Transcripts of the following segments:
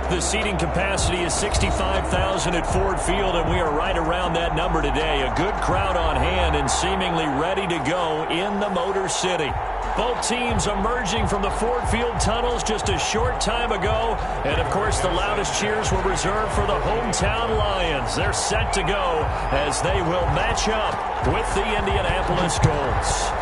The seating capacity is 65,000 at Ford Field, and we are right around that number today. A good crowd on hand and seemingly ready to go in the Motor City. Both teams emerging from the Ford Field tunnels just a short time ago. And, of course, the loudest cheers were reserved for the hometown Lions. They're set to go as they will match up with the Indianapolis Colts.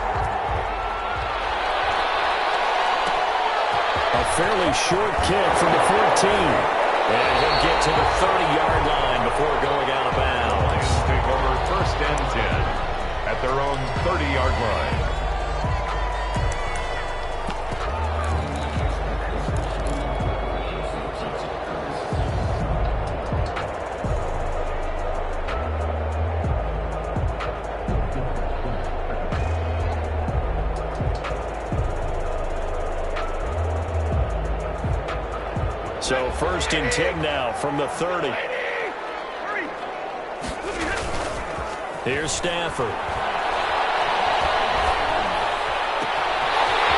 A fairly short kick from the 14. And he'll get to the 30-yard line before going out of bounds. Lions take over 1st and 10 at their own 30-yard line. So 1st and 10 now from the 30. Here's Stafford.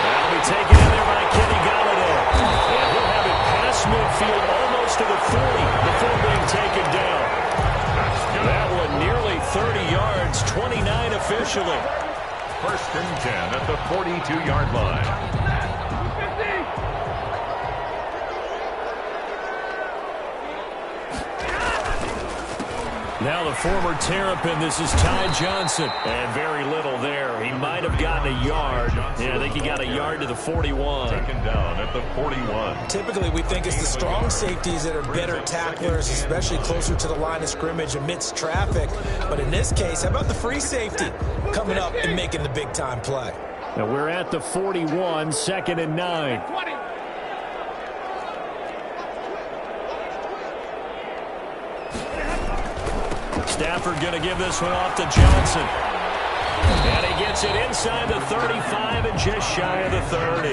That'll be taken in there by Kenny Golladay. And he'll have it past midfield almost to the 40 before being taken down. That one nearly 30 yards, 29 officially. 1st and 10 at the 42-yard line. Now the former Terrapin, this is Ty Johnson. And very little there. He might have gotten a yard. Yeah, I think he got a yard to the 41. Second down at the 41. Typically, we think it's the strong safeties that are better tacklers, especially closer to the line of scrimmage amidst traffic. But in this case, how about the free safety coming up and making the big-time play? Now we're at the 41, 2nd and 9. Stafford going to give this one off to Johnson. And he gets it inside the 35 and just shy of the 30.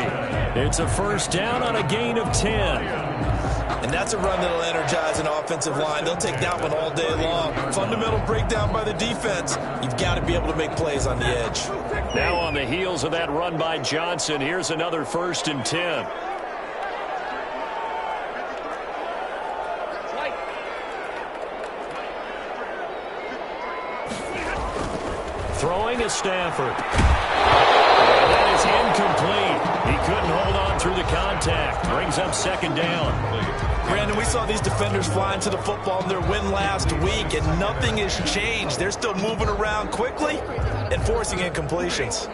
It's a 1st down on a gain of 10. And that's a run that'll energize an offensive line. They'll take that one all day long. Fundamental breakdown by the defense. You've got to be able to make plays on the edge. Now on the heels of that run by Johnson, here's another 1st and 10. Throwing is Stafford. And that is incomplete. He couldn't hold on through the contact. Brings up 2nd down. Brandon, we saw these defenders flying to the football in their win last week, and nothing has changed. They're still moving around quickly and forcing incompletions.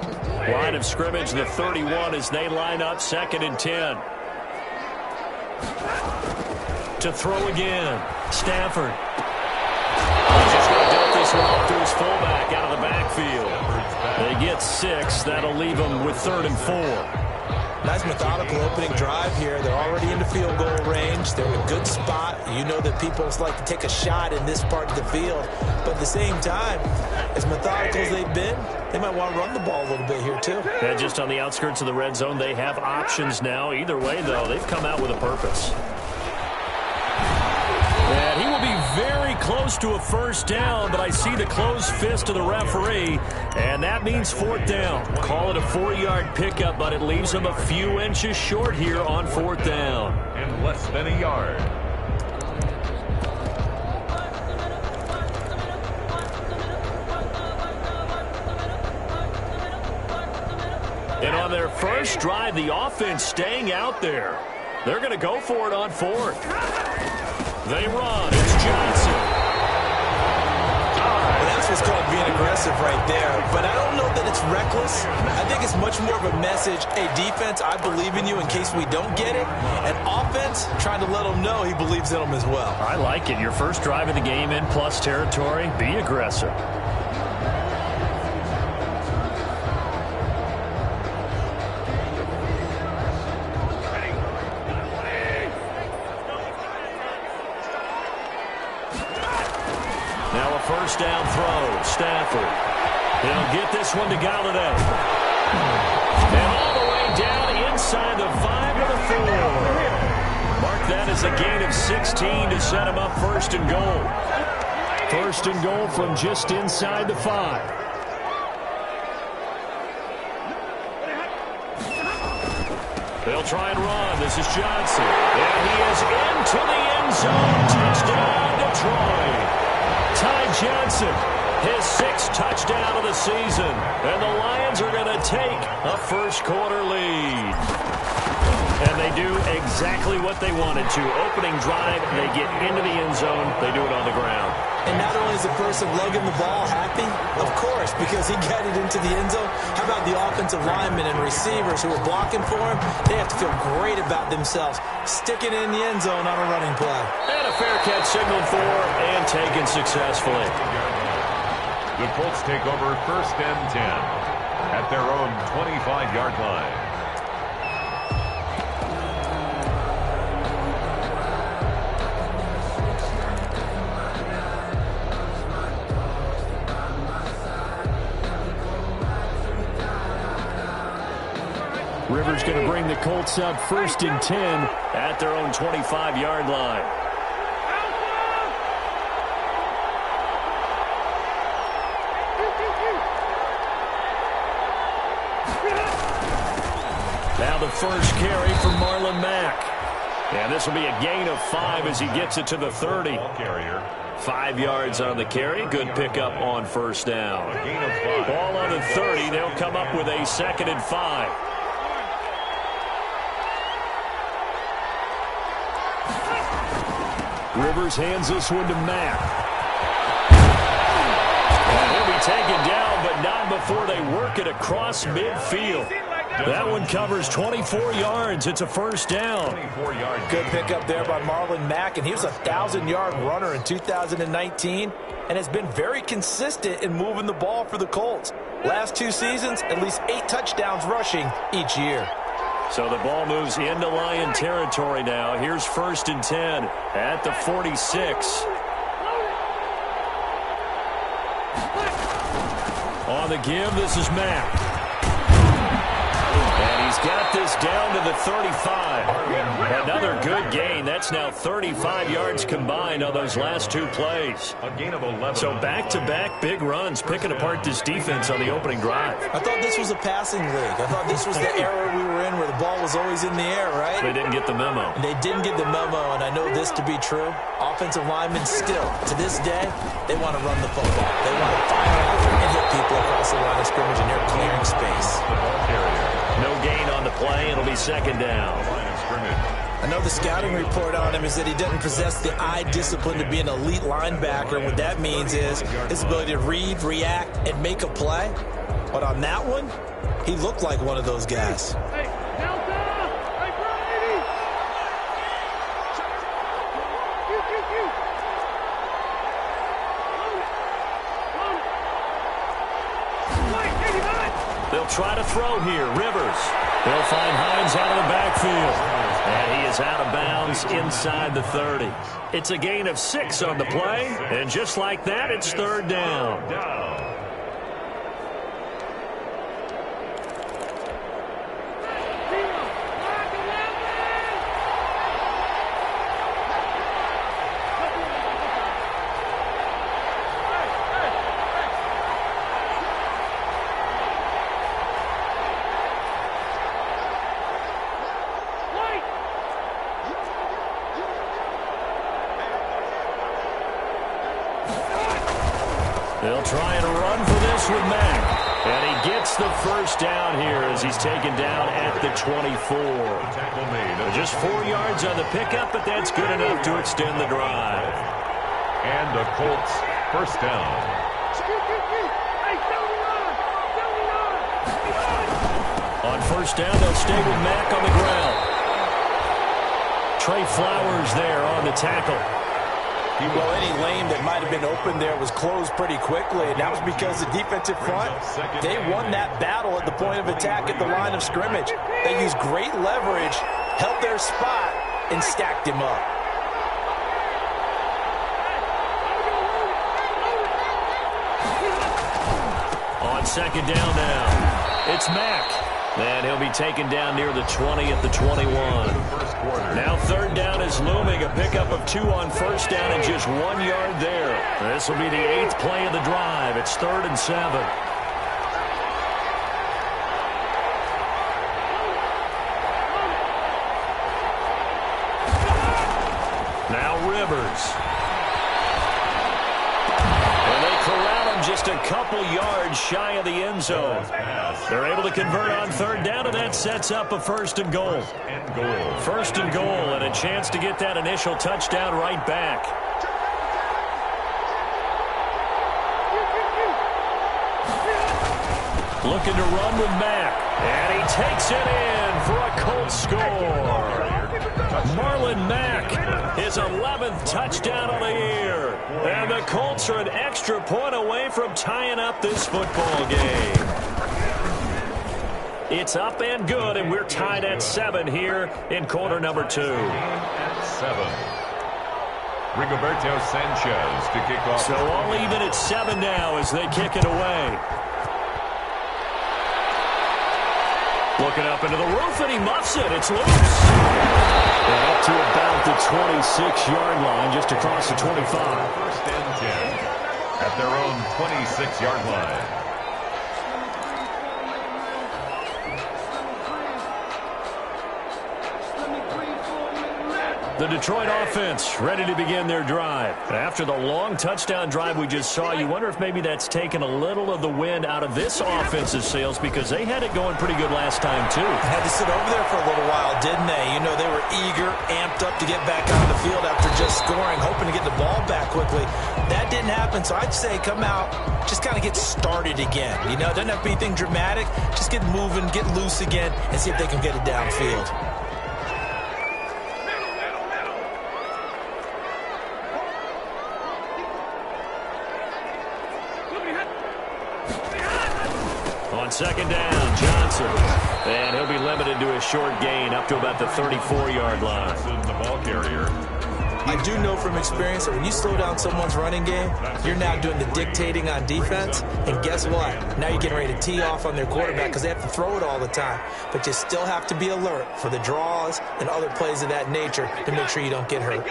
Line of scrimmage, the 31, as they line up 2nd and 10. To throw again. Stafford. He's just going to dump this one off to his fullback out of the backfield. They get 6. That'll leave them with 3rd and 4. Nice methodical opening drive here. They're already into field goal range. They're in a good spot. You know that people like to take a shot in this part of the field. But at the same time, as methodical as they've been, they might want to run the ball a little bit here too. Yeah, just on the outskirts of the red zone, they have options now. Either way, though, they've come out with a purpose. And he will be very close to a 1st down, but I see the closed fist of the referee, and that means 4th down. Call it a 4-yard pickup, but it leaves him a few inches short here on 4th down. And less than a yard. And on their first drive, the offense staying out there. They're going to go for it on 4th. They run. It's Johnson. Well, that's what's called being aggressive right there. But I don't know that it's reckless. I think it's much more of a message. Hey, defense, I believe in you in case we don't get it. And offense, trying to let him know he believes in them as well. I like it. Your first drive of the game in plus territory. Be aggressive. Now a 1st down throw. Stafford. He'll get this one to Golladay. And all the way down inside the 5 to the 4. Mark that as a gain of 16 to set him up 1st and goal. 1st and goal from just inside the 5. They'll try and run. This is Johnson. And he is into the end zone. Touchdown, Detroit. Ty Johnson, his 6th touchdown of the season. And the Lions are going to take a first-quarter lead. And they do exactly what they wanted to. Opening drive, they get into the end zone. They do it on the ground. And not only is the person lugging the ball happy, of course, because he got it into the end zone. How about the offensive linemen and receivers who are blocking for him? They have to feel great about themselves, sticking it in the end zone on a running play. And a fair catch signaled for and taken successfully. The Colts take over 1st and 10 at their own 25-yard line. Rivers going to bring the Colts up 1st and 10 at their own 25-yard line. Now the first carry for Marlon Mack. And this will be a gain of 5 as he gets it to the 30. 5 yards on the carry. Good pickup on 1st down. Ball on the 30. They'll come up with a 2nd and 5. Rivers hands this one to Mack. And he'll be taken down, but not before they work it across midfield. That one covers 24 yards. It's a 1st down. Good pickup there by Marlon Mack, and he was a 1,000-yard runner in 2019 and has been very consistent in moving the ball for the Colts. Last 2 seasons, at least 8 touchdowns rushing each year. So the ball moves into Lion territory now. Here's 1st and 10 at the 46. On the give, this is Mack. And he's got this down to the 35. Another good gain. That's now 35 yards combined on those last 2 plays. A gain of 11. So back-to-back big runs, picking apart this defense on the opening drive. I thought this was a passing league. I thought this was the era we were in where the ball was always in the air, right? They didn't get the memo. They didn't get the memo, and I know this to be true. Offensive linemen still, to this day, they want to run the football. They want to fire after and hit people across the line of scrimmage, and they're clearing space. No gain on the play. It'll be 2nd down. I know the scouting report on him is that he doesn't possess the eye discipline to be an elite linebacker. And what that means is his ability to read, react, and make a play. But on that one, he looked like one of those guys. They'll try to throw here. Rivers. They'll find Hines out of the backfield. And he is out of bounds inside the 30. It's a gain of 6 on the play. And just like that, it's 3rd down. They'll try and run for this with Mack. And he gets the 1st down here as he's taken down at the 24. Just 4 yards on the pickup, but that's good enough to extend the drive. And the Colts 1st down. On 1st down, they'll stay with Mack on the ground. Trey Flowers there on the tackle. Well, any lane that might have been open there was closed pretty quickly, and that was because the defensive front, they won that battle at the point of attack at the line of scrimmage. They used great leverage, held their spot, and stacked him up. On 2nd down now, it's Mack. And he'll be taken down near the 20 at the 21. Now 3rd down is looming. A pickup of 2 on 1st down and just 1 yard there. This will be the 8th play of the drive. It's 3rd and 7. And they corral him just a couple yards shy of the end zone. They're able to convert on third down, and that sets up a first and goal. First and goal, and a chance to get that initial touchdown right back. Looking to run with Mack, and he takes it in for a Colts score. Marlon Mack, his 11th touchdown of the year. And the Colts are an extra point away from tying up this football game. It's up and good, and we're tied at 7 here in quarter number 2. At 7. Rigoberto Sanchez to kick off. So all even at 7 now as they kick it away. Looking up into the roof, and he muffs it. It's loose. And up to about the 26-yard line, just across the 25. First and 10 at their own 26-yard line. The Detroit offense ready to begin their drive. After the long touchdown drive we just saw, you wonder if maybe that's taken a little of the wind out of this offense's sails because they had it going pretty good last time, too. Had to sit over there for a little while, didn't they? You know, they were eager, amped up to get back out of the field after just scoring, hoping to get the ball back quickly. That didn't happen, so I'd say come out, just kind of get started again. You know, it doesn't have to be anything dramatic. Just get moving, get loose again, and see if they can get it downfield. On second down, Johnson. And he'll be limited to a short gain up to about the 34-yard line. The ball carrier. I do know from experience that when you slow down someone's running game, you're now doing the dictating on defense. And guess what? Now you're getting ready to tee off on their quarterback because they have to throw it all the time. But you still have to be alert for the draws and other plays of that nature to make sure you don't get hurt.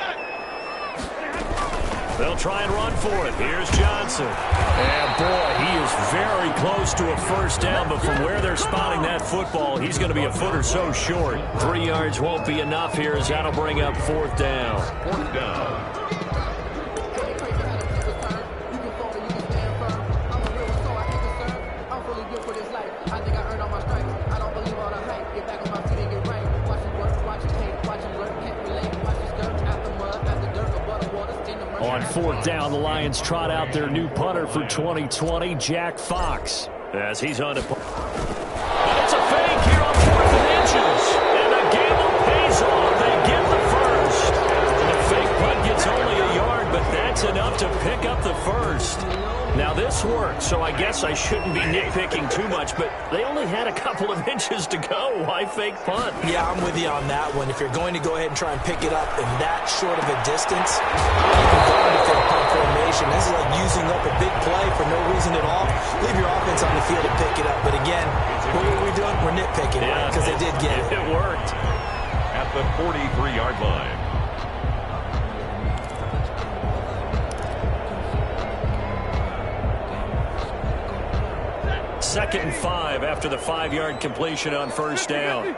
They'll try and run for it. Here's Johnson. And, boy, he is very close to a first down, but from where they're spotting that football, he's going to be a foot or so short. 3 yards won't be enough here as that'll bring up fourth down. Fourth down. On fourth down, the Lions trot out their new punter for 2020, Jack Fox, as he's on it. And it's a fake here on 4th and inches. And the gamble pays off. They get the first. The fake punt gets only a yard, but that's enough to pick up the first. Now, this worked, so I guess I shouldn't be nitpicking too much, but they only had a couple of inches to go. Why fake punt? Yeah, I'm with you on that one. If you're going to go ahead and try and pick it up in that short of a distance, you can go into fake punt formation. This is like using up a big play for no reason at all. Leave your offense on the field and pick it up. But again, what were we doing? We're nitpicking, right? Because they did get it. It worked. At the 43-yard line. Second and 5 after the 5-yard completion on first down.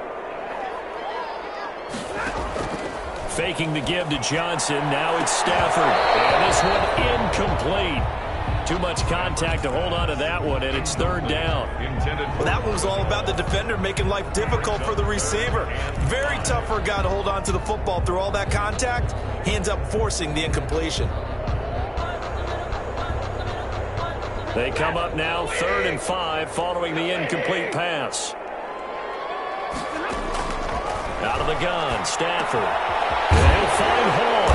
Faking the give to Johnson. Now it's Stafford. And this one incomplete. Too much contact to hold on to that one, and it's third down. Well, that one was all about the defender making life difficult for the receiver. Very tough for a guy to hold on to the football through all that contact. He ends up forcing the incompletion. They come up now, 3rd and 5, following the incomplete pass. Out of the gun, Stafford. And he'll find Hall.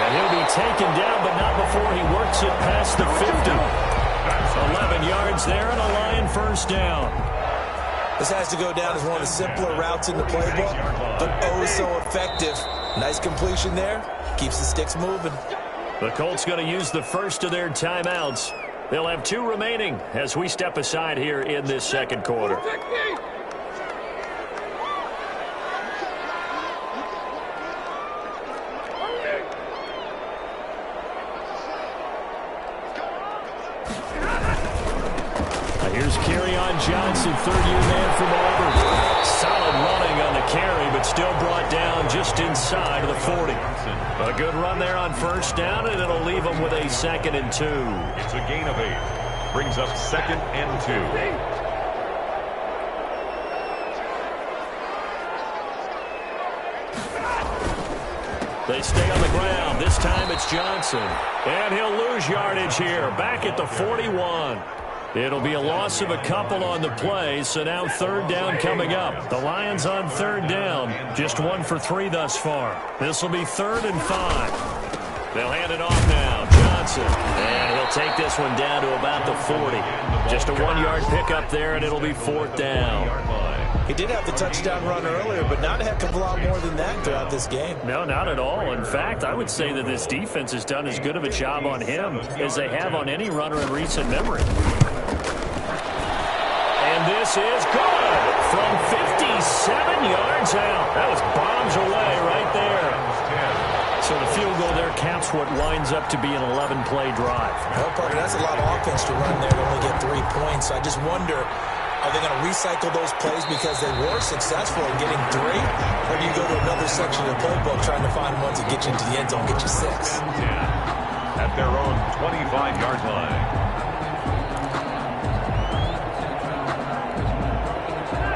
And he'll be taken down, but not before he works it past the 50. 11 yards there and a Lion first down. This has to go down as one of the simpler routes in the playbook, but oh so effective. Nice completion there. Keeps the sticks moving. The Colts going to use the first of their timeouts. They'll have 2 remaining as we step aside here in this second quarter. Here's Kerryon Johnson, 3rd-year man from Auburn. Solid running on the carry, but still brought down just inside of the 40. A good run there on first down, and it'll leave them with a 2nd and 2. It's a gain of 8. Brings up 2nd and 2. They stay on the ground. This time it's Johnson. And he'll lose yardage here. Back at the 41. It'll be a loss of a couple on the play, so now 3rd down coming up. The Lions on 3rd down. Just 1 for 3 thus far. This will be 3rd and 5. They'll hand it off now. Johnson. And he'll take this one down to about the 40. Just a 1-yard pickup there, and it'll be 4th down. He did have the touchdown run earlier, but not a heck of a lot more than that throughout this game. No, not at all. In fact, I would say that this defense has done as good of a job on him as they have on any runner in recent memory. And this is good from 57 yards out. That was bombs away right there. So the field goal there caps what winds up to be an 11-play drive. Well, Parker, that's a lot of offense to run there to only get 3 points. So I just wonder, are they going to recycle those plays because they were successful in getting 3? Or do you go to another section of the playbook trying to find ones that get you into the end zone, get you 6? At their own 25-yard line.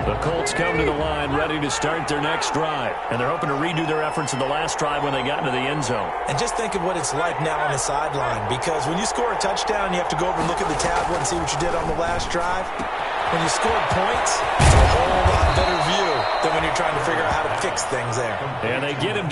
The Colts come to the line ready to start their next drive. And they're hoping to redo their efforts in the last drive when they got into the end zone. And just think of what it's like now on the sideline. Because when you score a touchdown, you have to go over and look at the tablet and see what you did on the last drive. When you scored points, it's a whole lot better view than when you're trying to figure out how to fix things there. And they get him.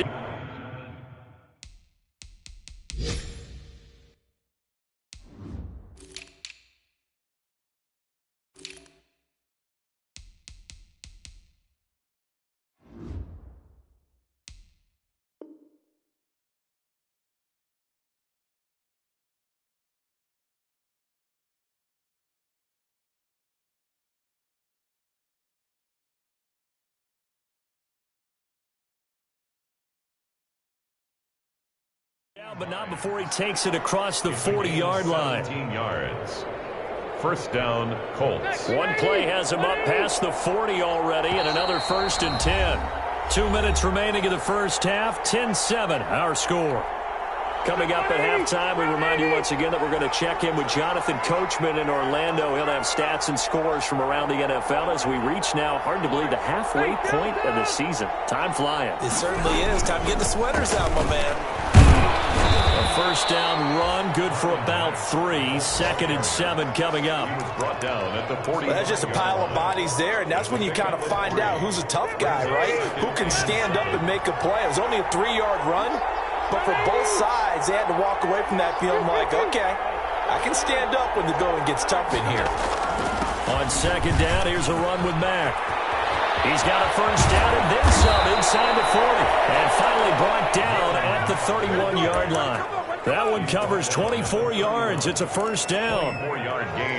But not before he takes it across the 40-yard line. 17 yards. First down, Colts. One play has him up past the 40 already, and another 1st and 10. 2 minutes remaining in the first half. 10-7, our score. Coming up at halftime, we remind you once again that we're going to check in with Jonathan Coachman in Orlando. He'll have stats and scores from around the NFL as we reach now, hard to believe, the halfway point of the season. Time flying. It certainly is. Time to get the sweaters out, my man. A first down run, good for about 3. 2nd and 7 coming up. He was brought down at the 40. Well, that's just a pile of bodies there, and that's when you kind of find out who's a tough guy, right? Who can stand up and make a play. It was only a 3-yard run, but for both sides, they had to walk away from that feeling like, okay, I can stand up when the going gets tough in here. On 2nd down, here's a run with Mack. He's got a first down and then some inside the 40. And finally brought down at the 31-yard line. That one covers 24 yards. It's a first down.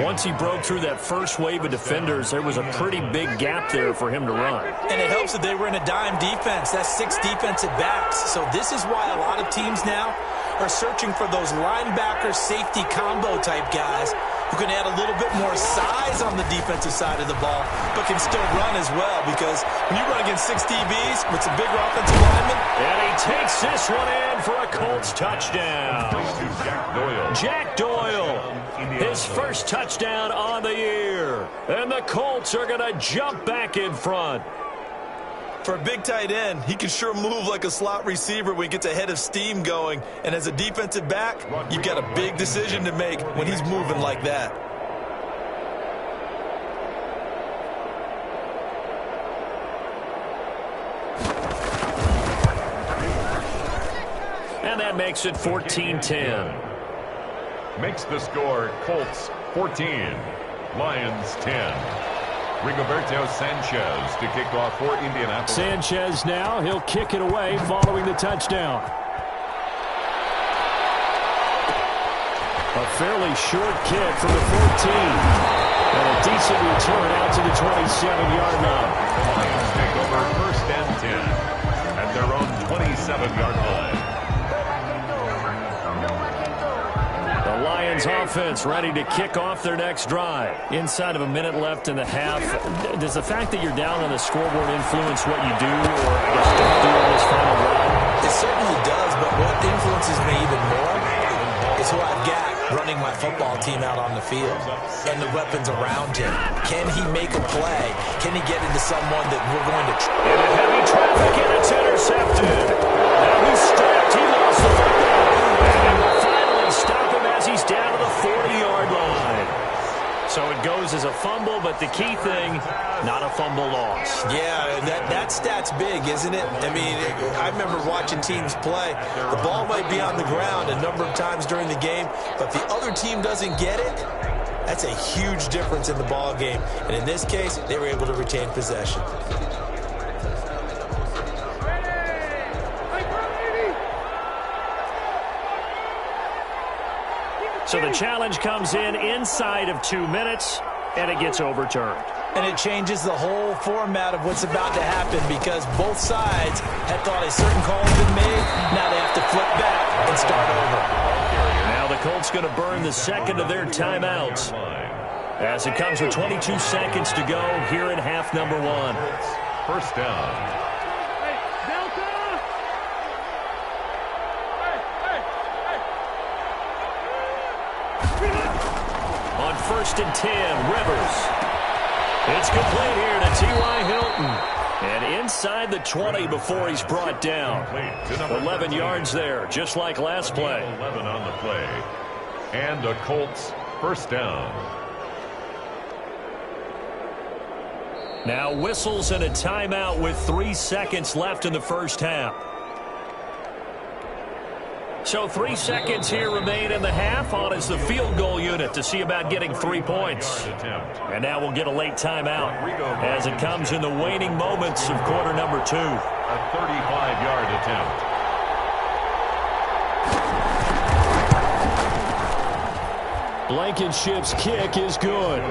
Once he broke through that first wave of defenders, there was a pretty big gap there for him to run. And it helps that they were in a dime defense. That's 6 defensive backs. So this is why a lot of teams now are searching for those linebacker safety combo type guys who can add a little bit more size on the defensive side of the ball, but can still run as well, because when you run against 6 DBs with some bigger offensive linemen. And he takes this one in for a Colts touchdown. Jack Doyle, his first touchdown on the year. And the Colts are going to jump back in front. For a big tight end, he can sure move like a slot receiver when he gets a head of steam going. And as a defensive back, you've got a big decision to make when he's moving like that. And that makes it 14-10. Makes the score Colts 14, Lions 10. Rigoberto Sanchez to kick off for Indianapolis. Sanchez now, he'll kick it away following the touchdown. A fairly short kick from the 14. And a decent return out to the 27-yard line. The Lions take over first and 10 at their own 27-yard line. The Lions Lions offense ready to kick off their next drive. Inside of a minute left in the half, does the fact that you're down on the scoreboard influence what you do, or I guess don't do on this final drive? It certainly does, but what influences me even more is who I've got running my football team out on the field and the weapons around him. Can he make a play? Can he get into someone that we're going to... Into heavy traffic, and it's intercepted. Now he's stripped. He lost the football. And they will finally stop him as he's down to the 40-yard line. So it goes as a fumble, but the key thing, not a fumble loss. Yeah, that stat's big, isn't it? I mean, I remember watching teams play. The ball might be on the ground a number of times during the game, but if the other team doesn't get it, that's a huge difference in the ball game. And in this case, they were able to retain possession. So the challenge comes in inside of 2 minutes, and it gets overturned. And it changes the whole format of what's about to happen because both sides had thought a certain call had been made. Now they have to flip back and start over. Now the Colts going to burn the second of their timeouts as it comes with 22 seconds to go here in half number 1. First down. On 1st and 10, Rivers. It's complete here to T.Y. Hilton. And inside the 20 before he's brought down. 11 yards there, just like last play. 11 on the play. And a Colts first down. Now whistles and a timeout with 3 seconds left in the first half. So 3 seconds here remain in the half. On is the field goal unit to see about getting 3 points. And now we'll get a late timeout as it comes in the waning moments of quarter number 2. A 35-yard attempt. Blankenship's kick is good.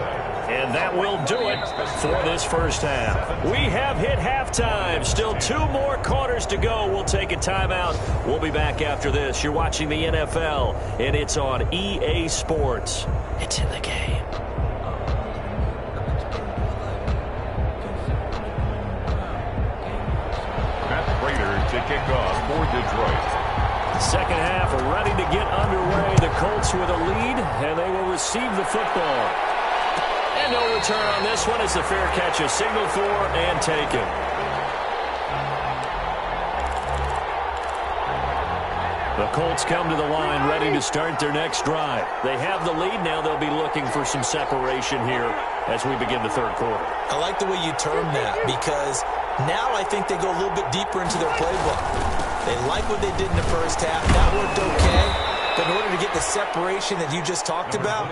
And that will do it for this first half. We have hit halftime. Still 2 more quarters to go. We'll take a timeout. We'll be back after this. You're watching the NFL, and it's on EA Sports. It's in the game. Matt Prater to kick off for Detroit. Second half ready to get underway. The Colts with a lead, and they will receive the football. And no return on this one as the fair catch is signaled for and taken. The Colts come to the line ready to start their next drive. They have the lead. Now they'll be looking for some separation here as we begin the third quarter. I like the way you term that because now I think they go a little bit deeper into their playbook. They like what they did in the first half. That worked okay. But in order to get the separation that you just talked about,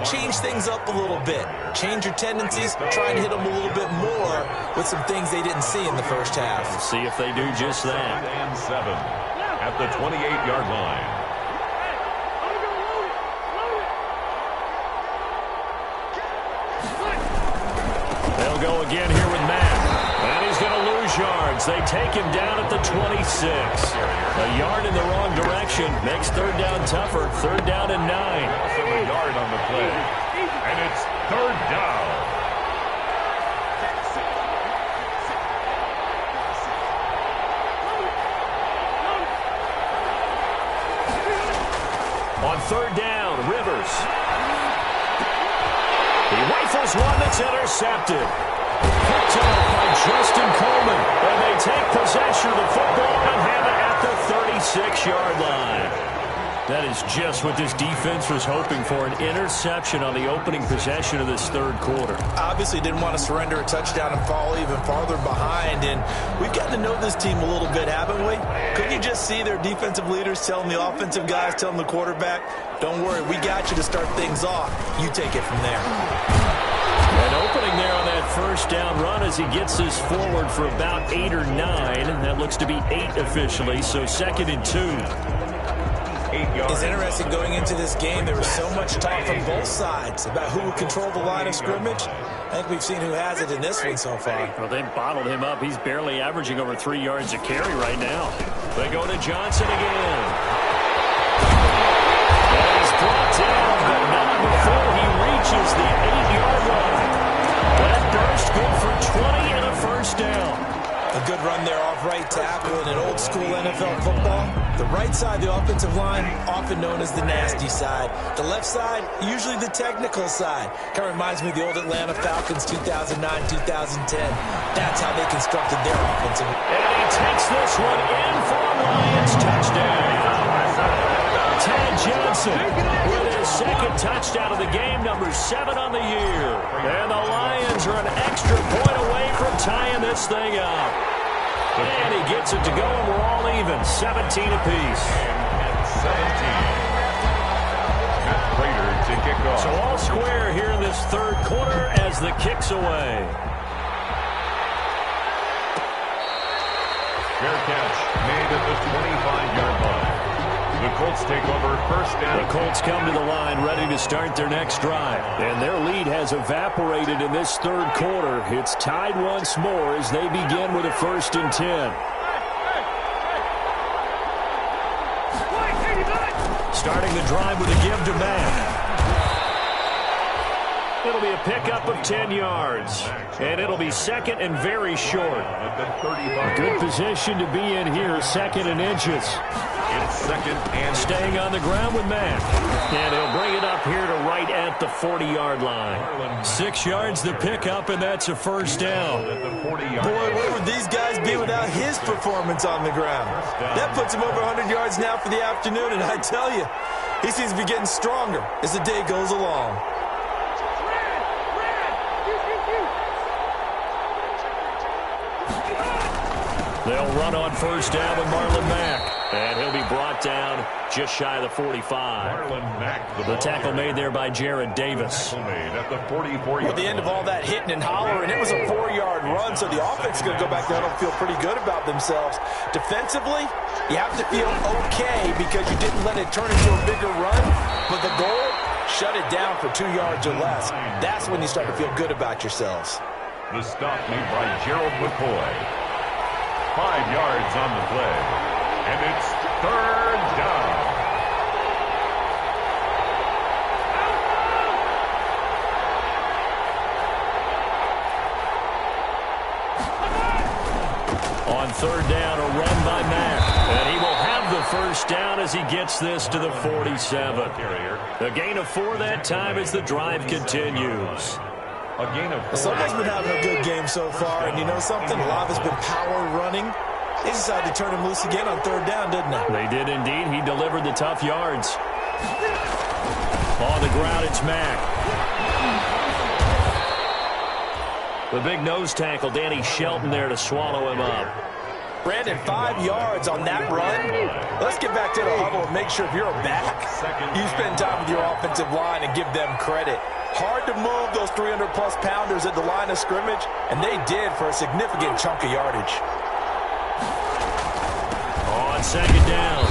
change things up a little bit. Change your tendencies, try and hit them a little bit more with some things they didn't see in the first half. See if they do just that. And 7 at the 28-yard line. They'll go again here with Matt. And he's going to lose yards. They take him down at the 26. A yard in the wrong direction makes third down tougher. Third down and 9. Also a yard on the play. And it's third down. On third down, Rivers. He rifles one that's intercepted. Picked up by Justin Coleman. And they take possession of the football and have it at the 36-yard line. That is just what this defense was hoping for, an interception on the opening possession of this third quarter. Obviously didn't want to surrender a touchdown and fall even farther behind, and we've gotten to know this team a little bit, haven't we? Couldn't you just see their defensive leaders telling the offensive guys, telling the quarterback, don't worry, we got you to start things off. You take it from there. And opening there on that first down run as he gets this forward for about 8 or 9. That looks to be 8 officially, so 2nd and 2. It's interesting going into this game. There was so much talk from both sides about who would control the line of scrimmage. I think we've seen who has it in this one so far. Well, they bottled him up. He's barely averaging over 3 yards a carry right now. They go to Johnson again. And he's brought down A good run there off right tackle in an old school NFL football. The right side of the offensive line, often known as the nasty side. The left side, usually the technical side. Kind of reminds me of the old Atlanta Falcons 2009-2010. That's how they constructed their offensive. And he takes this one in for a Lions touchdown. Tad Johnson with his second touchdown of the game, number 7 on the year. And the Lions are an extra point away from tying this thing up. And he gets it to go, and we're all even, 17 apiece. 17. Matt Prater to kick off. So all square here in this third quarter as the kick's away. Fair catch made at the 25-yard line. The Colts take over first down. The Colts come to the line ready to start their next drive. And their lead has evaporated in this third quarter. It's tied once more as they begin with a 1st and 10. Starting the drive with a give to Mack. It'll be a pickup of 10 yards. And it'll be second and very short. Good position to be in here, 2nd and inches. It's 2nd and staying on the ground with Mack. And he'll bring it up here to right at the 40-yard line. 6 yards the pickup, and that's a first down. Boy, where would these guys be without his performance on the ground? That puts him over 100 yards now for the afternoon, and I tell you, he seems to be getting stronger as the day goes along. They'll run on first down with Marlon Mack. And he'll be brought down just shy of the 45. Marlon Mack, the tackle made there by Jared Davis. At the 44. At the end of all that hitting and hollering, it was a 4-yard run, so the offense is going to go back there and feel pretty good about themselves. Defensively, you have to feel okay because you didn't let it turn into a bigger run. But the goal, shut it down for 2 yards or less. That's when you start to feel good about yourselves. The stop made by Gerald McCoy. 5 yards on the play. And it's 3rd down. On 3rd down, a run by Mack. And he will have the first down as he gets this to the 47. A gain of 4 that time as the drive continues. A gain of 4. Someone's been having a good game so far, and you know something? A lot of it's been power running. They decided to turn him loose again on 3rd down, didn't they? They did indeed. He delivered the tough yards. On the ground, it's Mack. The big nose tackle, Danny Shelton, there to swallow him up. Brandon, 5 yards on that run. Let's get back to the huddle and make sure if you're a back, you spend time with your offensive line and give them credit. Hard to move those 300-plus pounders at the line of scrimmage, and they did for a significant chunk of yardage. On 2nd down,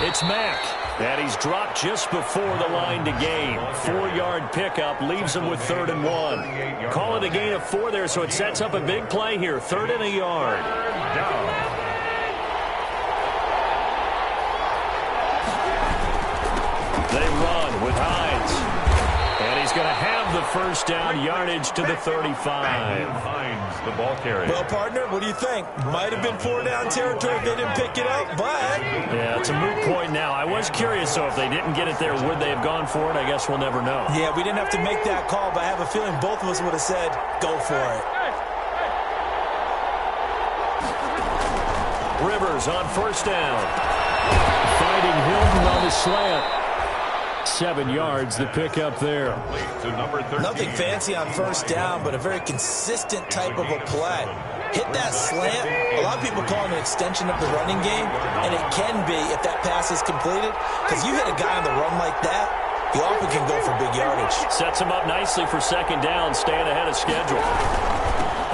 it's Mack. And he's dropped just before the line to gain. 4-yard pickup leaves him with 3rd and 1. Call it a gain of 4 there, so it sets up a big play here. 3rd and a yard. They run with Hines. And he's going to have the first down, yardage to the 35. Hines, the ball carrier. Well, partner, what do you think? Might have been 4-down territory if they didn't pick it up, but... Yeah, it's a moot point now. I was curious, so if they didn't get it there, would they have gone for it? I guess we'll never know. Yeah, we didn't have to make that call, but I have a feeling both of us would have said, go for it. Rivers on first down. Finding Hilton on the slant. 7 yards, the pickup there. Nothing fancy on first down, but a very consistent type of a play. Hit that slant. A lot of people call it an extension of the running game, and it can be if that pass is completed, because you hit a guy on the run like that, you often can go for big yardage. Sets him up nicely for 2nd down, staying ahead of schedule.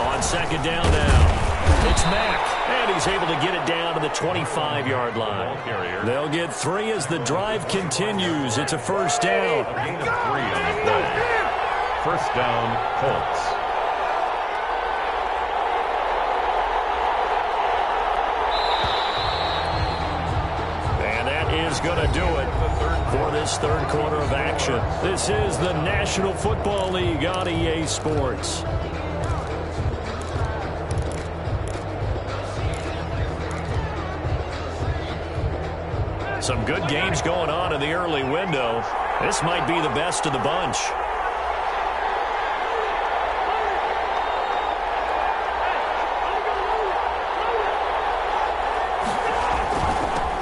On 2nd down now. It's Mack, and he's able to get it down to the 25-yard line. They'll get 3 as the drive continues. It's a first down. A gain of 3 on the play. First down, Colts. And that is going to do it for this third quarter of action. This is the National Football League on EA Sports. Some good games going on in the early window. This might be the best of the bunch.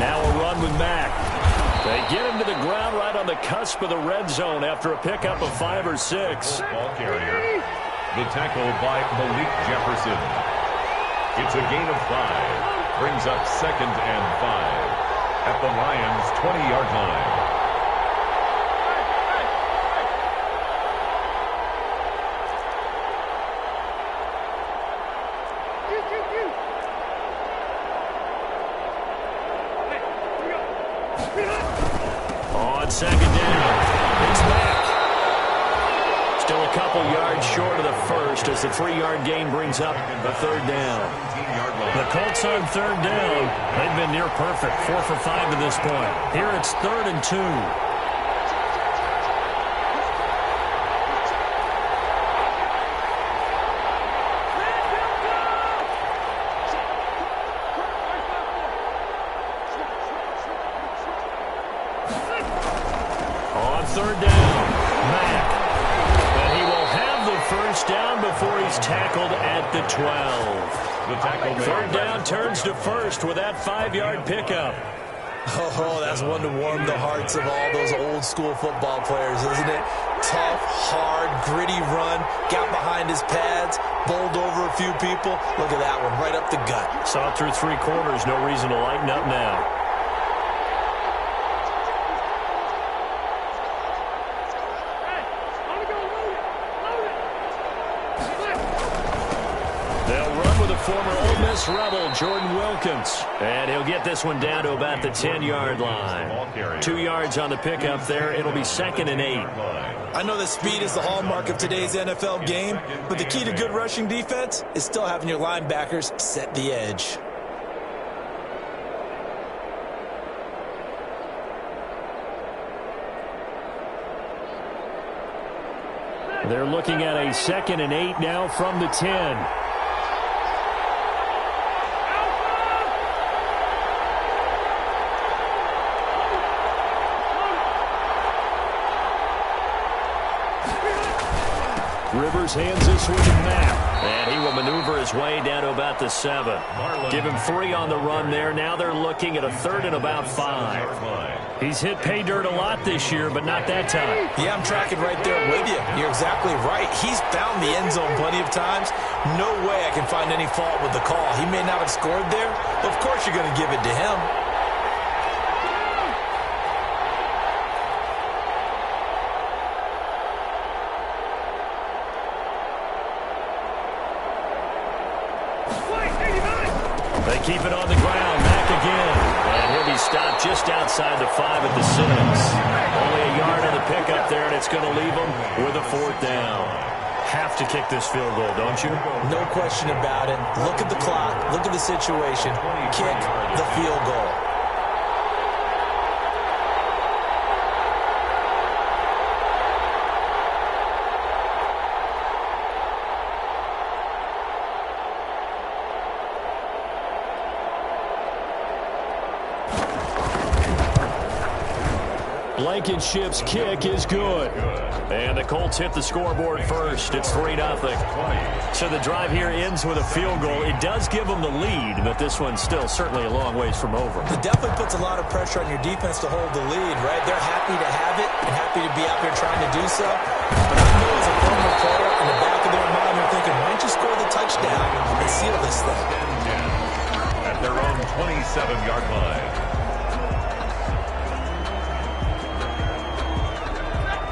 Now a run with Mack. They get him to the ground right on the cusp of the red zone after a pickup of 5 or 6. Ball carrier. The tackle by Malik Jefferson. It's a gain of 5. Brings up 2nd and 5 at the Lions' 20-yard line. On 2nd down, it's Mack. Still a couple yards short of the first as the 3-yard gain brings up the 3rd down. The Colts on 3rd down. They've been near perfect, 4 for 5 to this point. Here it's 3rd and 2. On 3rd down, Mack. But he will have the first down before he's tackled at the 12. The tackle 3rd down turns to first with that 5-yard pickup. Oh, that's one to warm the hearts of all those old-school football players, isn't it? Tough, hard, gritty run, got behind his pads, bowled over a few people. Look at that one, right up the gut. Saw it through 3 quarters, no reason to lighten up now. Former Ole Miss Rebel Jordan Wilkins. And he'll get this one down to about the 10-yard line. 2 yards on the pickup there. It'll be 2nd and 8. I know that speed is the hallmark of today's NFL game, but the key to good rushing defense is still having your linebackers set the edge. They're looking at a 2nd and 8 now from the 10. Rivers hands this one to Mack. And he will maneuver his way down to about the 7. Give him 3 on the run there. Now they're looking at a 3rd and about 5. He's hit pay dirt a lot this year, but not that time. Yeah, I'm tracking right there with you. You're exactly right. He's found the end zone plenty of times. No way I can find any fault with the call. He may not have scored there, but of course you're going to give it to him. They keep it on the ground. Mack again. And he'll be stopped just outside the 5 at the 6. Only a yard on the pickup there, and it's going to leave them with a 4th down. Have to kick this field goal, don't you? No question about it. Look at the clock. Look at the situation. Kick the field goal. Blankenship's kick is good. And the Colts hit the scoreboard first. It's 3-0. So the drive here ends with a field goal. It does give them the lead, but this one's still certainly a long ways from over. It definitely puts a lot of pressure on your defense to hold the lead, right? They're happy to have it and happy to be out there trying to do so. But I know as a former player, in the back of their mind, they're thinking, why don't you score the touchdown and seal this thing? At their own 27-yard line.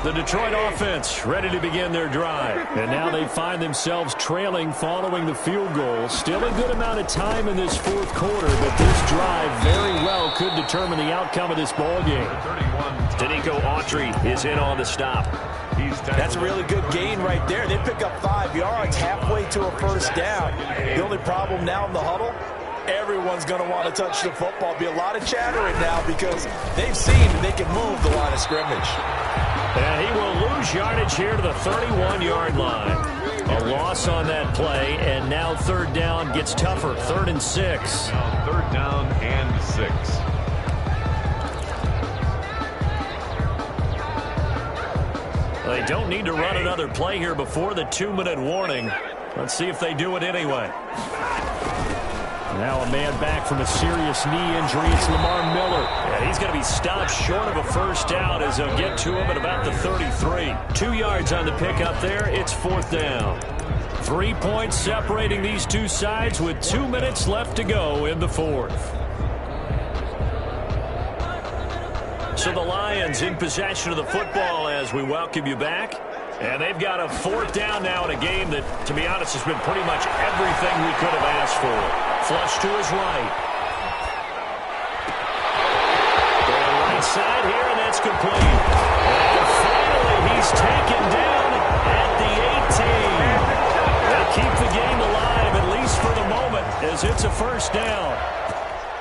The Detroit offense ready to begin their drive. And now they find themselves trailing following the field goal. Still a good amount of time in this 4th quarter, but this drive very well could determine the outcome of this ball game. Danico Autry is in on the stop. That's a really good gain right there. They pick up 5 yards halfway to a 1st down. The only problem now in the huddle, everyone's going to want to touch the football. Be a lot of chattering now because they've seen they can move the line of scrimmage. And he will lose yardage here to the 31-yard line. A loss on that play, and now 3rd down gets tougher. 3rd and 6. Now 3rd down and 6. They don't need to run another play here before the 2-minute warning. Let's see if they do it anyway. Now a man back from a serious knee injury. It's Lamar Miller. Yeah, he's going to be stopped short of a first down as they'll get to him at about the 33. 2 yards on the pickup there. It's 4th down. 3 points separating these two sides with 2 minutes left to go in the 4th. So the Lions in possession of the football as we welcome you back. And they've got a 4th down now in a game that, to be honest, has been pretty much everything we could have asked for. Flush to his right. Going right side here, and that's complete. And finally, he's taken down at the 18. They'll keep the game alive, at least for the moment, as it's a first down.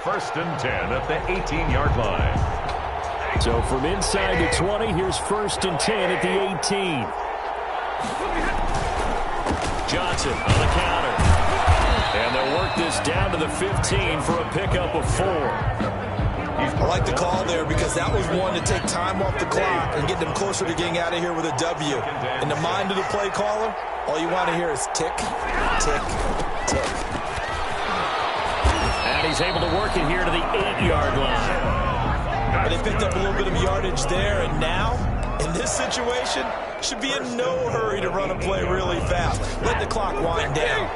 1st and 10 at the 18-yard line. So from inside the 20, here's 1st and 10 at the 18. Johnson on the counter. And they'll work this down to the 15 for a pickup of 4. I like the call there because that was one to take time off the clock and get them closer to getting out of here with a W. In the mind of the play caller, all you want to hear is tick, tick, tick. And he's able to work it here to the 8-yard line. But they picked up a little bit of yardage there, and now, in this situation, should be in no hurry to run a play really fast. Let the clock wind down.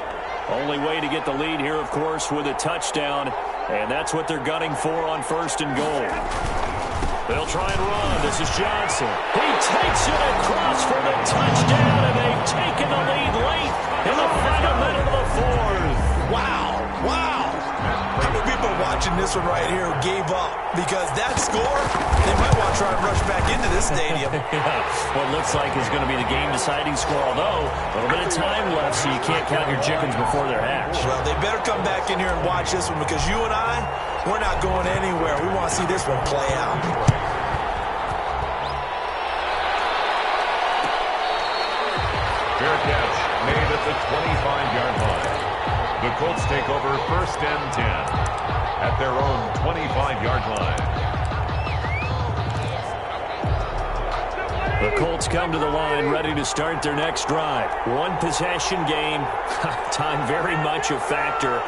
Only way to get the lead here, of course, with a touchdown, and that's what they're gunning for on 1st and goal. They'll try and run. This is Johnson. He takes it across for the touchdown, and they've taken the lead late in the final minute of the 4th. Wow, wow. How many people are watching this one right here who gave up? Because that score, they might want to try and rush back into this stadium. What looks like is going to be the game-deciding score, although a little bit of time left, so you can't count your chickens before they're hatched. Well, they better come back in here and watch this one because you and I, we're not going anywhere. We want to see this one play out. Fair catch made at the 25-yard line. The Colts take over 1st and 10 at their own 25-yard line. The Colts come to the line ready to start their next drive. One possession game. Time very much a factor.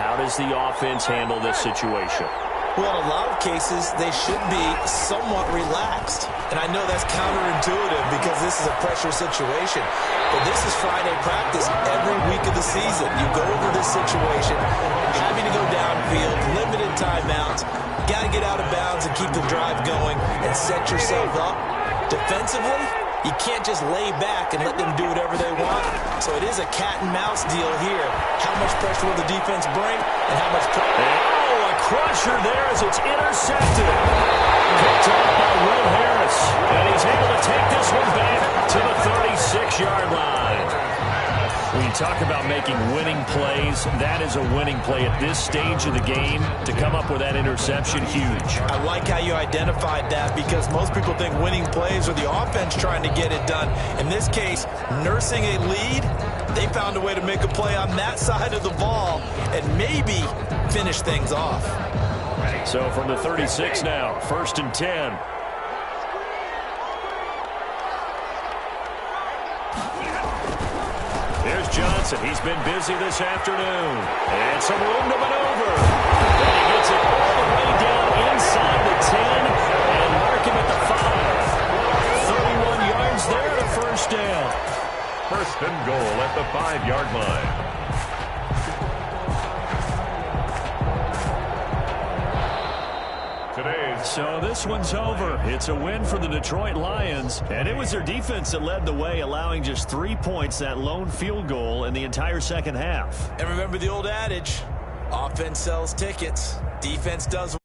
How does the offense handle this situation? Well, in a lot of cases, they should be somewhat relaxed. And I know that's counterintuitive because this is a pressure situation. But this is Friday practice every week of the season. You go over this situation, having to go downfield, limited timeouts, got to get out of bounds and keep the drive going and set yourself up. Defensively, you can't just lay back and let them do whatever they want. So it is a cat and mouse deal here. How much pressure will the defense bring and how much pressure? Oh, a crusher there as it's intercepted. Picked off by Will Harris. And he's able to take this one back to the 36-yard line. When you talk about making winning plays, that is a winning play at this stage of the game. To come up with that interception, huge. I like how you identified that because most people think winning plays are the offense trying to get it done. In this case, nursing a lead, they found a way to make a play on that side of the ball and maybe finish things off. So from the 36 now, 1st and 10. There's Johnson. He's been busy this afternoon. And some room to maneuver. And he gets it all the way down inside the 10 and mark him at the 5. 31 yards there to 1st down. 1st and goal at the 5-yard line. So this one's over. It's a win for the Detroit Lions, and it was their defense that led the way, allowing just 3 points, that lone field goal in the entire second half. And remember the old adage, offense sells tickets, defense does